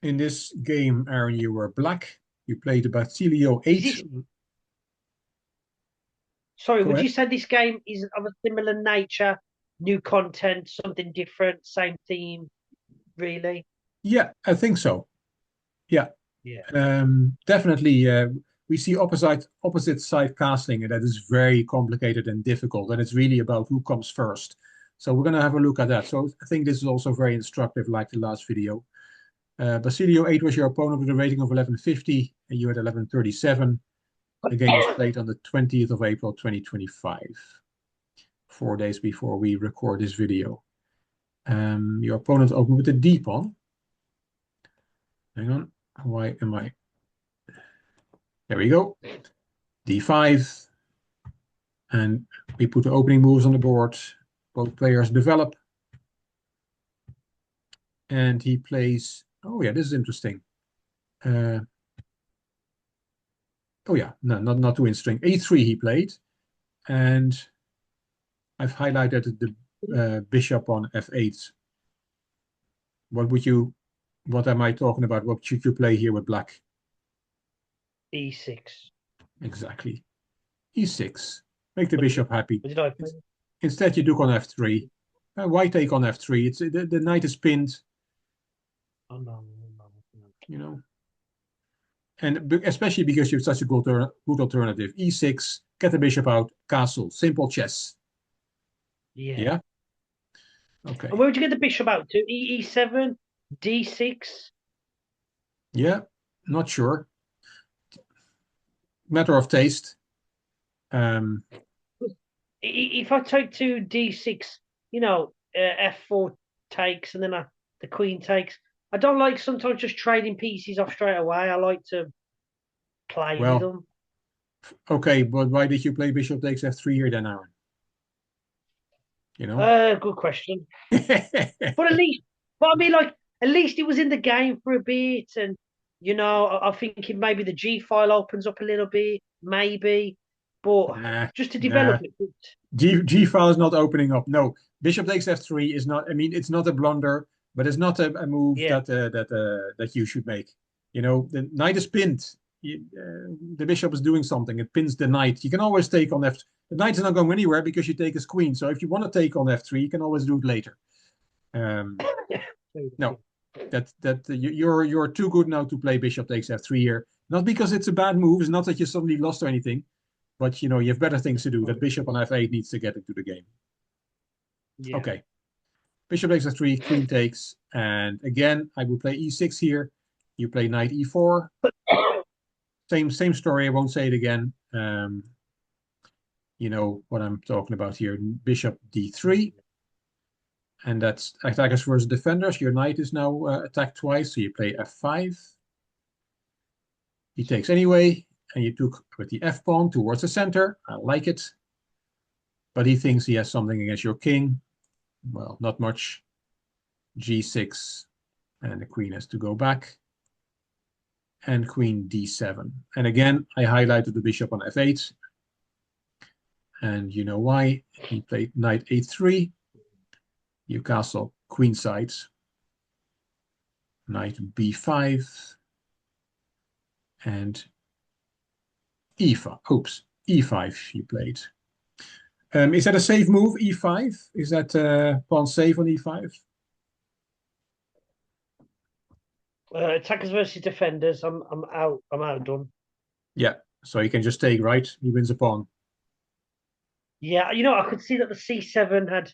In this game, Aaron, you were black. You played the Basilio Is 8. this, sorry, Go would ahead. you say this game is of a similar nature, new content, something different, same theme, really? Yeah, I think so. Yeah, Yeah. definitely. We see opposite side casting, and that is very complicated and difficult. And it's really about who comes first. So we're going to have a look at that. So I think this is also very instructive, like the last video. Basilio 8 was your opponent with a rating of 1150, and you had 1137. The game was played on the 20th of April, 2025, 4 days before we record this video. Your opponent opened with a D pawn. Hang on. Why am I? There we go. D5. And we put the opening moves on the board. Both players develop. And he plays. Oh, yeah, this is interesting. Oh, yeah, no, not too interesting. A3 he played. And I've highlighted the bishop on F8. What am I talking about? What should you play here with black? E6. Exactly. E6. Make the bishop happy. What did I play? Instead, you took on F3. Why take on F3? It's the knight is pinned, Oh, no, no, no. you know, and especially because you have such a good alternative. E6, get the bishop out, castle, simple chess. Yeah. Yeah. And Okay. where would you get the bishop out to? E7, D6. Yeah. Not sure. Matter of taste. Um, If I take to D6, F4 takes and then the queen takes. I don't like sometimes just trading pieces off straight away. I like to play with well, them. okay, but why did you play bishop takes F3 here then, Aaron? You know. Good question. But at least, but I mean, like, at least it was in the game for a bit, and I'm thinking maybe the G file opens up a little bit, maybe, but Nah, just to develop nah. it. G file is not opening up. No, bishop takes F3 is not. I mean, it's not a blunder, but it's not a move Yeah, that you should make. You know, the knight is pinned. The bishop is doing something. It pins the knight. You can always take on F. The knight is not going anywhere because you take his queen. So if you want to take on F3, you can always do it later. Um, no, you're too good now to play bishop takes F3 here. Not because it's a bad move. It's not that you suddenly lost or anything. But you have better things to do. That bishop on f8 needs to get into the game. yeah. Okay, bishop takes f3, queen takes, and again I will play e6 here. You play knight e4. Same story. I won't say it again. You know what I'm talking about here. Bishop d3, and that's attackers versus defenders. Your knight is now attacked twice, so you play f5. He takes anyway, and you took with the f pawn towards the center. I like it, but he thinks he has something against your king. Well, not much. G6, and the queen has to go back, and queen d7. And again, I highlighted the bishop on f8, and you know why. He played knight a3, you castle queen side, knight b5, and e5. Oops, e5 you played. Is that a safe move, e5? Is that pawn safe on e5? Attackers versus defenders. I'm out. I'm outdone. Yeah, so you can just take, right? He wins a pawn. Yeah, I could see that the C7 had,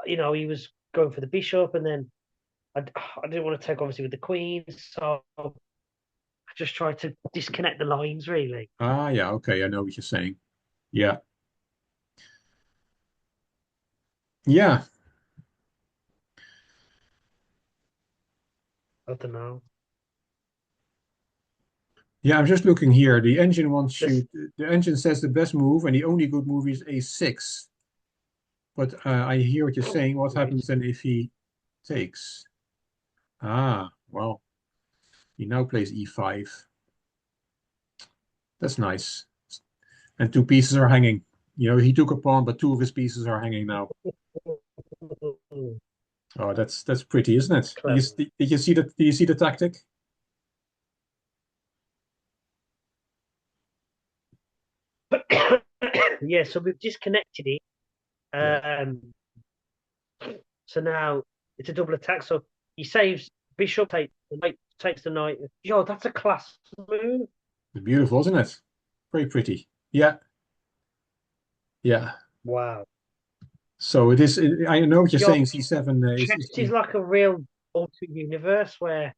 he was going for the bishop, and then I didn't want to take obviously with the queen, so I just tried to disconnect the lines really. Ah, yeah, okay, I know what you're saying. Yeah, yeah. I don't know. Yeah, I'm just looking here. The engine wants This, you. The engine says the best move and the only good move is a6. But I hear what you're saying. What right. happens then if he takes? Ah, well, he now plays e5. That's nice. And two pieces are hanging. He took a pawn, but two of his pieces are hanging now. Oh, that's pretty, isn't it? Clever. Did you see that? Did you see the tactic? Yeah, so we've disconnected it. Yeah, Um, so now it's a double attack. So he saves bishop, takes the knight. Yo, that's a class move. it's beautiful, isn't it? Very pretty. Yeah, yeah. Wow. So it is. I know what you're Yo, saying. C7 is chess is like a real alternate universe where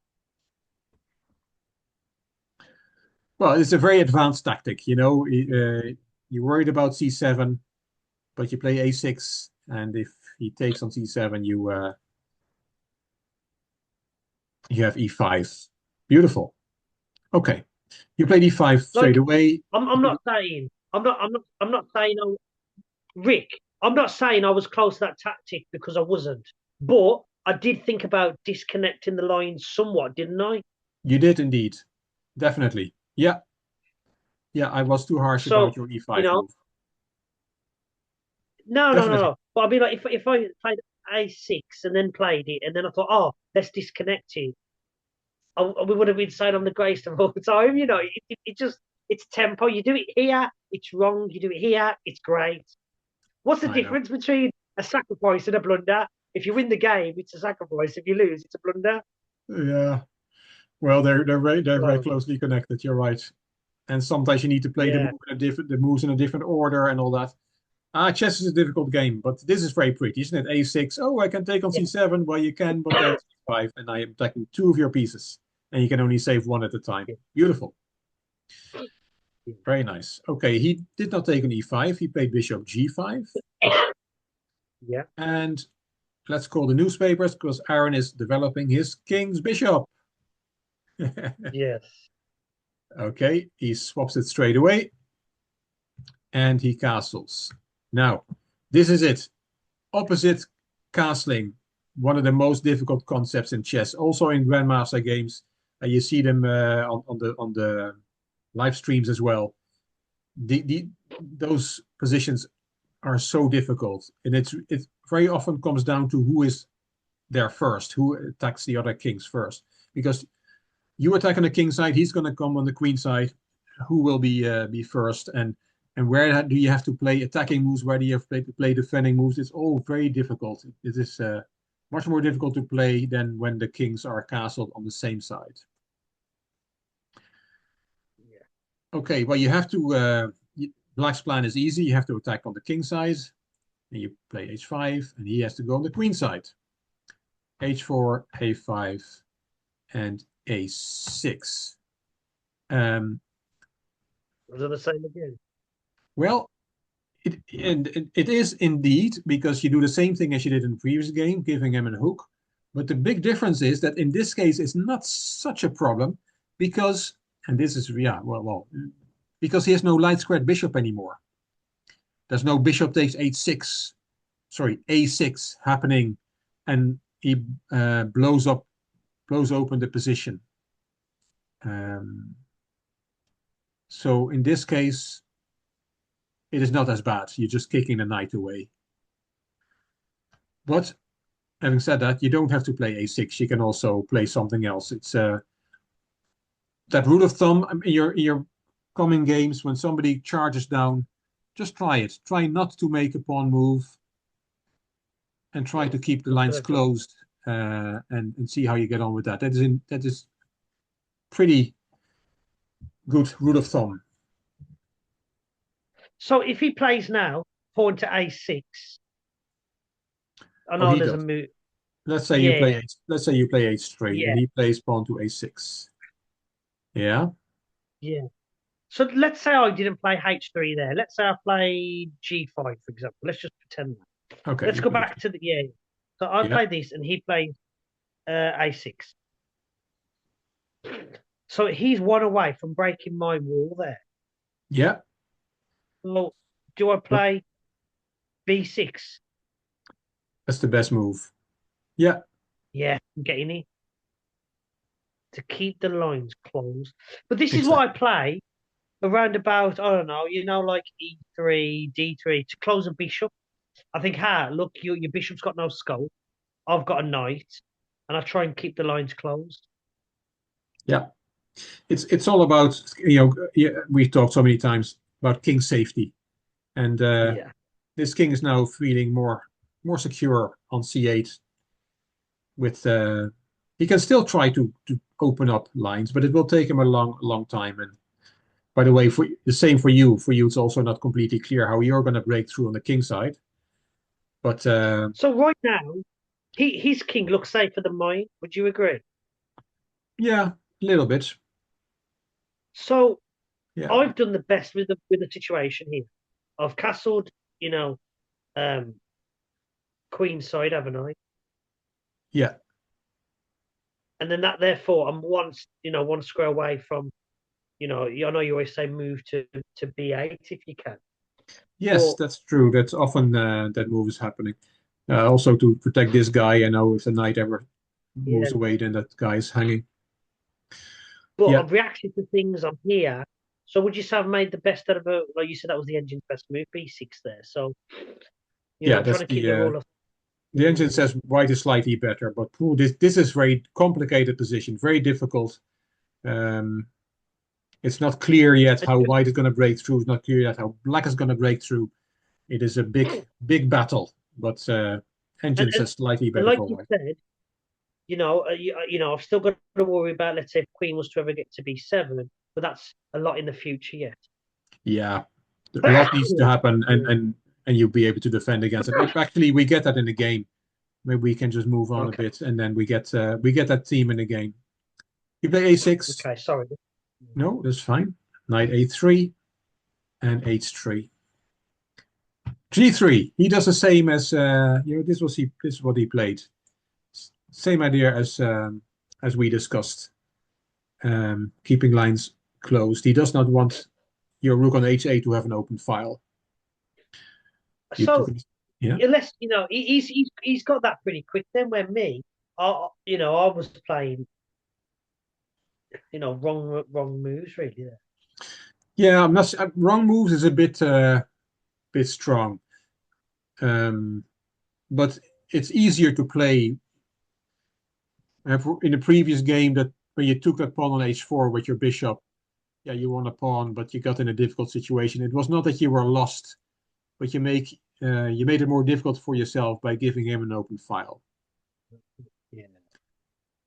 well, it's a very advanced tactic. You're worried about C7, but you play A6, and if he takes on C7, you have E5. Beautiful. Okay, you played E5 straight like away. I'm not saying I'm not saying Rick, I'm not saying I was close to that tactic because I wasn't, but I did think about disconnecting the lines somewhat, didn't I? You did indeed, definitely. Yeah, yeah. I was too harsh So, about your you E5 know, move. no, no, no, Definitely. no. But I'd be like, if I played A6 and then played it, and then I thought, oh, let's disconnect it, we would have been saying I'm the greatest of all time. It just it's tempo. You do it here, it's wrong. You do it here, it's great. What's the I know. difference between a sacrifice and a blunder? If you win the game, it's a sacrifice. If you lose, it's a blunder. Yeah. Well, they're very So closely connected. You're right. And sometimes you need to play yeah, the moves in a different order and all that. Chess is a difficult game, but this is very pretty, isn't it? A6. Oh, I can take on yeah, C7. Well, you can, but then C5, and I am attacking two of your pieces, and you can only save one at a time. yeah, Beautiful. yeah. Very nice. Okay, he did not take on E5. He played bishop G5. Yeah. And let's call the newspapers because Aaron is developing his king's bishop. Yes. Okay, he swaps it straight away, and he castles. Now, this is it. Opposite castling, one of the most difficult concepts in chess. Also in grandmaster games, you see them on the live streams as well. Those positions are so difficult, and it very often comes down to who is there first, who attacks the other kings first. Because you attack on the king side, he's going to come on the queen side. Who will be first, and where do you have to play attacking moves? Where do you have to play defending moves? It's all very difficult. It is much more difficult to play than when the kings are castled on the same side. Yeah. Okay, well, you have to. Black's plan is easy. You have to attack on the king side, and you play h5, and he has to go on the queen side. h4, a5, and a6. Um, Was it the same again? well, it is indeed because you do the same thing as you did in the previous game, giving him a hook. But the big difference is that in this case, it's not such a problem because, and this is, yeah, well, because he has no light squared bishop anymore. There's no bishop takes h6, sorry, a6 happening, and he blows open the position. So in this case, it is not as bad. You're just kicking the knight away. But having said that, you don't have to play a6. You can also play something else. It's that rule of thumb in your coming games when somebody charges down, just try it. Try not to make a pawn move and try to keep the What should lines I do? closed and see how you get on with that. That is pretty good rule of thumb. So if he plays now, pawn to a6, I Oh, know he there's a does. move. Let's say you play Yeah, h. Let's say you play h3 and yeah, he plays pawn to a6. Yeah. yeah. So let's say I didn't play h3 there. Let's say I played g5, for example. Let's just pretend that. Okay. Let's You go play. back to the yeah. So I Yeah. played this and he played a6. So he's one away from breaking my wall there. Yeah. So do I play b6? That's the best move. Yeah. Yeah, I'm getting it to keep the lines closed. But this is what Exactly. I play around about, I don't know, like E3, D3 to close a bishop. I think, look, your bishop's got no scope. I've got a knight, and I try and keep the lines closed. Yeah. It's all about, yeah, we talked so many times about king safety. And Yeah. this king is now feeling more secure on c8 with he can still try to open up lines, but it will take him a long time. And by the way, for the same for you. For you, it's also not completely clear how you're going to break through on the king side. But So right now, his king looks safer than mine. Would you agree? yeah, a little bit. So Yeah, I've done the best with the situation here. I've castled, you know, um, queen side, haven't I? yeah, And then that therefore I'm one square away from, I know you always say move to b8 if you can. yes, But that's true. That's often that move is happening. Also to protect this guy. I know if the knight ever yeah, moves away, then that guy is hanging. but Yeah, I've reacted to things on here. So would you say I've made the best out of a, like you said, that was the engine's best move, b6 there. So, yeah, I'm that's trying to keep the rule of the engine mm, says white is slightly better, but ooh, this is very complicated position, very difficult. Um, it's not clear yet and, how white is going to break through. It's not clear yet how black is going to break through. It is a big battle, but and, engine and, says slightly and better like for you white. said, I've still got to worry about, let's say, if Queen was to ever get to b7, but that's a lot in the future yet. Yeah, a lot needs to happen, Yeah. and you'll be able to defend against it. Actually, we get that in the game. Maybe we can just move on a Okay. bit, and then we get that team in the game. You play a6. Okay. Sorry. No, that's fine. Knight a3 and h3. G3. He does the same as this is what he played. Same idea as we discussed. Keeping lines closed. He does not want your rook on h8 to have an open file. You took So it, yeah. unless he's got that pretty quick. Then when me, I was playing, wrong moves really there. Yeah, I'm not wrong moves is a bit strong. Um, but it's easier to play. In the previous game that when you took that pawn on h4 with your bishop, yeah, you won a pawn, but you got in a difficult situation. It was not that you were lost, but you made it more difficult for yourself by giving him an open file. Yeah.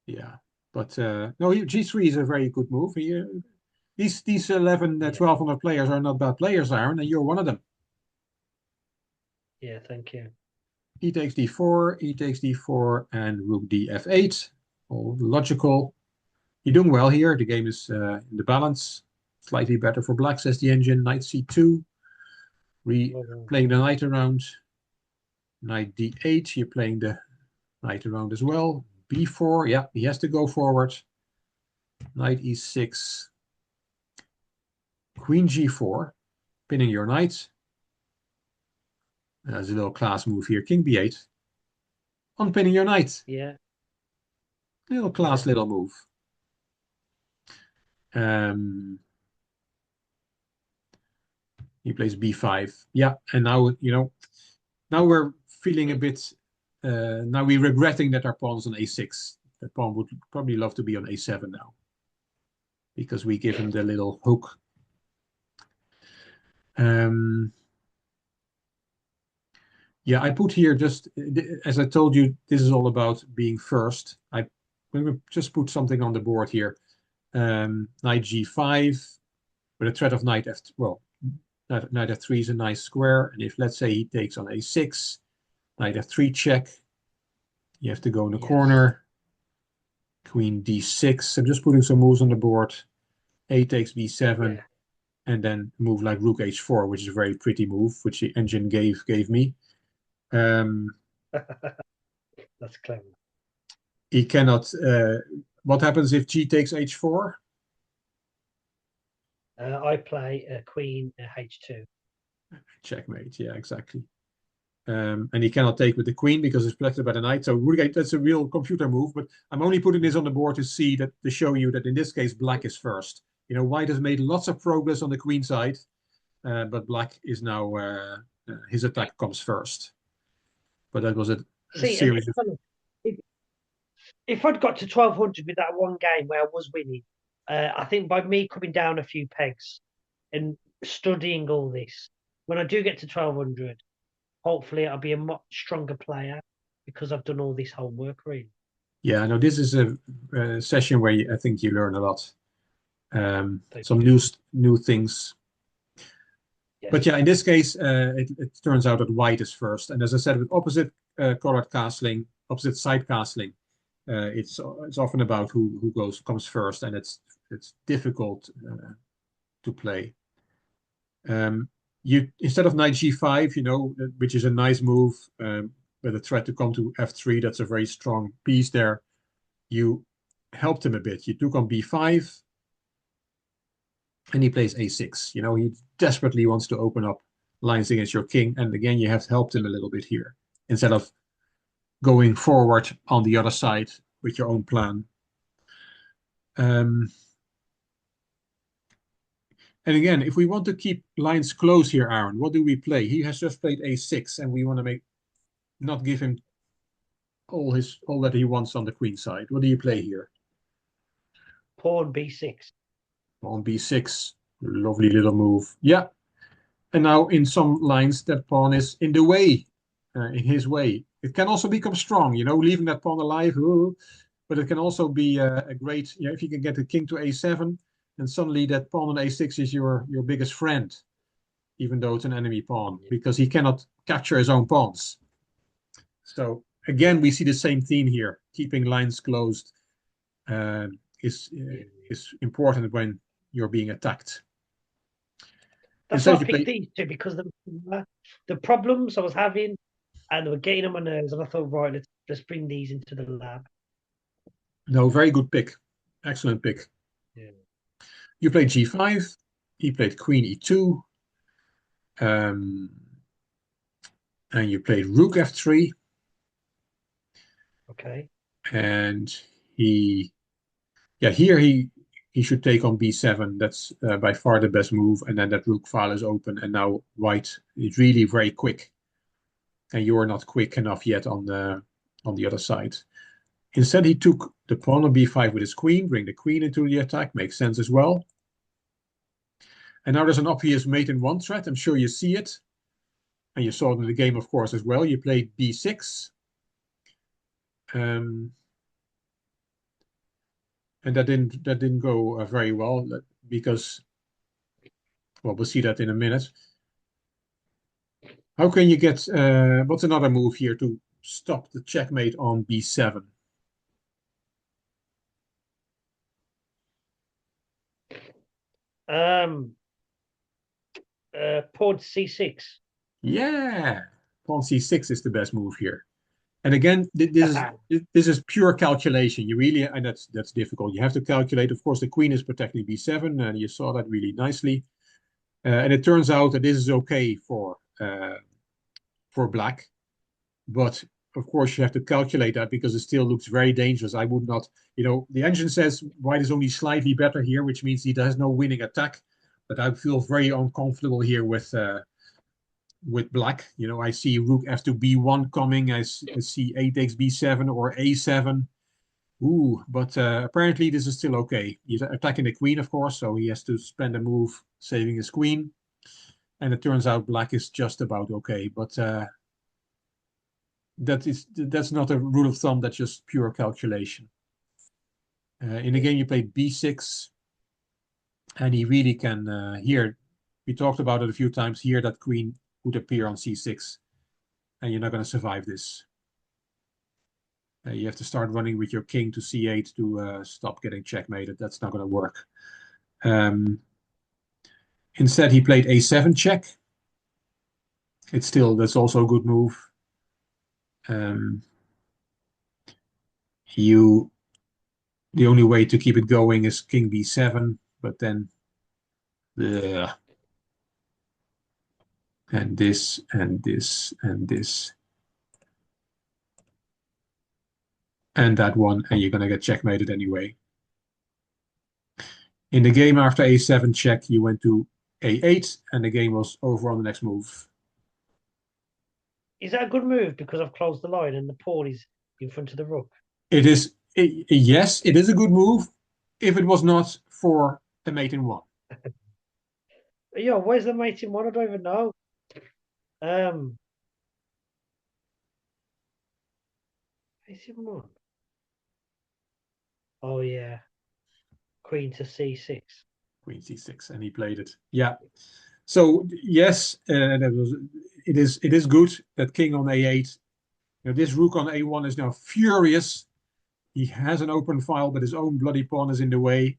Yeah, but no, g3 is a very good move. These 11, Yeah. 1200 players are not bad players, Aaron, and you're one of them. Yeah. Thank you. E takes d4, e takes d4, and rook df8. All logical. You're doing well here. The game is in the balance. Slightly better for black, says the engine. Knight c2. Well, Playing the knight around. Knight d8. You're playing the knight around as well. b4. Yeah, he has to go forward. Knight e6. Queen g4. Pinning your knight. There's a little class move here. King b8. Unpinning your knight. yeah. Little Yeah. class little move. Um, he plays b5. Yeah, and now, now we're feeling a bit, now we're regretting that our pawn's on a6. That pawn would probably love to be on a7 now because we give him the little hook. Um, yeah, I put here just, as I told you, this is all about being first. I'm going to just put something on the board here. Knight g5 with a threat of knight f, well, knight f3 is a nice square. And if, let's say, he takes on a6, knight f3 check, you have to go in the Yes. corner. Queen d6. I'm just putting some moves on the board. A takes b7, Yeah. and then move like rook h4, which is a very pretty move, which the engine gave me. Um, That's clever. he cannot. What happens if g takes h4? I play Queen H2. Checkmate. Yeah, exactly. And he cannot take with the queen because it's protected by the knight. So that's a real computer move. But I'm only putting this on the board to see that to show you that in this case black is first. White has made lots of progress on the queen side, but black is now his attack comes first. But that was a See, and series of if, if I'd got to 1200 with that one game where I was winning, I think by me coming down a few pegs and studying all this, when I do get to 1200, hopefully I'll be a much stronger player because I've done all this homework, really. Yeah, no, this is a session where I think you learn a lot. Thank Some you. new things. Yes. But yeah, in this case, it turns out that white is first. And as I said, with opposite colored castling, opposite side castling, it's often about who comes first, and it's difficult to play. You instead of knight g5, which is a nice move, with a threat to come to f3, that's a very strong piece there. You helped him a bit. You took on b5, and he plays a6. He desperately wants to open up lines against your king, and again, you have helped him a little bit here instead of going forward on the other side with your own plan. And again, if we want to keep lines close here, Aaron, what do we play? He has just played a6, and we want to not give him all that he wants on the queen side. What do you play here? Pawn b6. On b6, lovely little move. Yeah, and now in some lines that pawn is in the way, in his way. It can also become strong, leaving that pawn alive. But it can also be a great, if you can get the king to a7, and suddenly that pawn on a6 is your biggest friend, even though it's an enemy pawn, because he cannot capture his own pawns. So again, we see the same theme here. Keeping lines closed is important when you're being attacked. That's why I picked these two, because the problems I was having, and they were getting on my nerves, and I thought, right, let's bring these into the lab. No, very good pick. Excellent pick. Yeah. You played g5. He played queen e2. And you played rook f3. Okay. And here he should take on b7. That's by far the best move. And then that rook file is open. And now white is really very quick. And you're not quick enough yet on the other side. Instead, he took the pawn on b5 with his queen, bring the queen into the attack. Makes sense as well. And now there's an obvious mate in one threat. I'm sure you see it. And you saw it in the game, of course, as well. You played b6. And that didn't go very well, because, well, we'll see that in a minute. How can you get, what's another move here to stop the checkmate on b7? Pawn c6. Yeah, pawn c6 is the best move here. And again, this is pure calculation. You really, and that's difficult. You have to calculate. Of course, the queen is protecting b7, and you saw that really nicely. And it turns out that this is okay for black, but of course you have to calculate that, because it still looks very dangerous. I would not, the engine says white is only slightly better here, which means he has no winning attack. But I feel very uncomfortable here with black. I see rook f to b1 coming. I see a takes b7 or a7. Ooh, but apparently this is still okay. He's attacking the queen, of course, so he has to spend a move saving his queen. And it turns out black is just about okay, but that's not a rule of thumb. That's just pure calculation. In the game, you played b6, and he really can. Here, we talked about it a few times. Here, that queen would appear on c6, and you're not going to survive this. You have to start running with your king to c8 to stop getting checkmated. That's not going to work. Instead, he played a7 check. That's also a good move. The only way to keep it going is king b7, but then and this and this and this and that one, and you're gonna get checkmated anyway. In the game after a7 check, you went to a8, and the game was over on the next move. Is that a good move because I've closed the line and the pawn is in front of the rook? It is, yes, it is a good move if it was not for the mate in one. Yeah, where's the mate in one? I don't even know. Um, is it one? Oh yeah, Queen to C6. Queen c6, and he played it. Yeah. So yes, it is good that king on a8. Now this rook on a1 is now furious. He has an open file, but his own bloody pawn is in the way.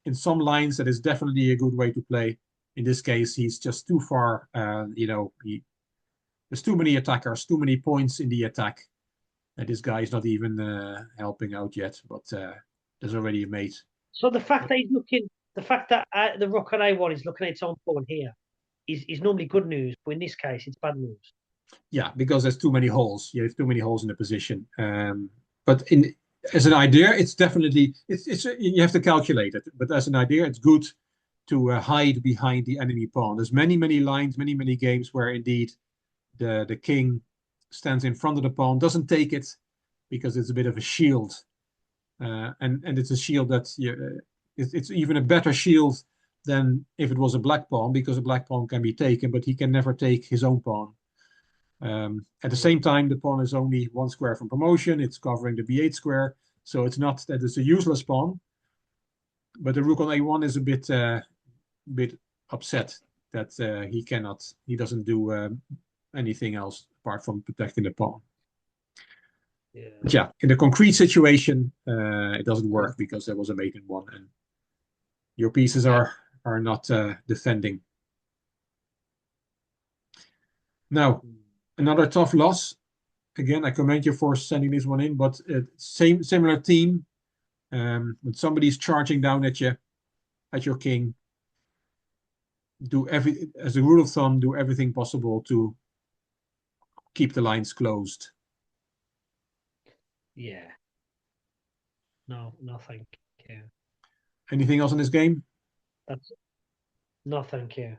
In some lines, that is definitely a good way to play. In this case, he's just too far. There's too many attackers, too many points in the attack. And this guy is not even helping out yet, but there's already a mate. So the fact that the rook on A1 is looking at its own pawn here is normally good news, but in this case, it's bad news. Yeah, because there's too many holes. You have too many holes in the position. But in as an idea, it's definitely it's you have to calculate it. But as an idea, it's good to hide behind the enemy pawn. There's many lines, many games where indeed the king stands in front of the pawn, doesn't take it because it's a bit of a shield, and it's a shield that it's even a better shield than if it was a black pawn because a black pawn can be taken, but he can never take his own pawn. At the same time, the pawn is only one square from promotion. It's covering the b8 square, so it's not that it's a useless pawn. But the rook on a1 is a bit upset that he doesn't do anything else apart from protecting the pawn. Yeah. But yeah, in the concrete situation, it doesn't work because there was a mate in one, and your pieces are not defending. Now, another tough loss. Again, I commend you for sending this one in, but similar team. When somebody's charging down at you, at your king, as a rule of thumb, do everything possible to keep the lines closed. Yeah. No, no, thank you. Anything else in this game? That's no, thank you.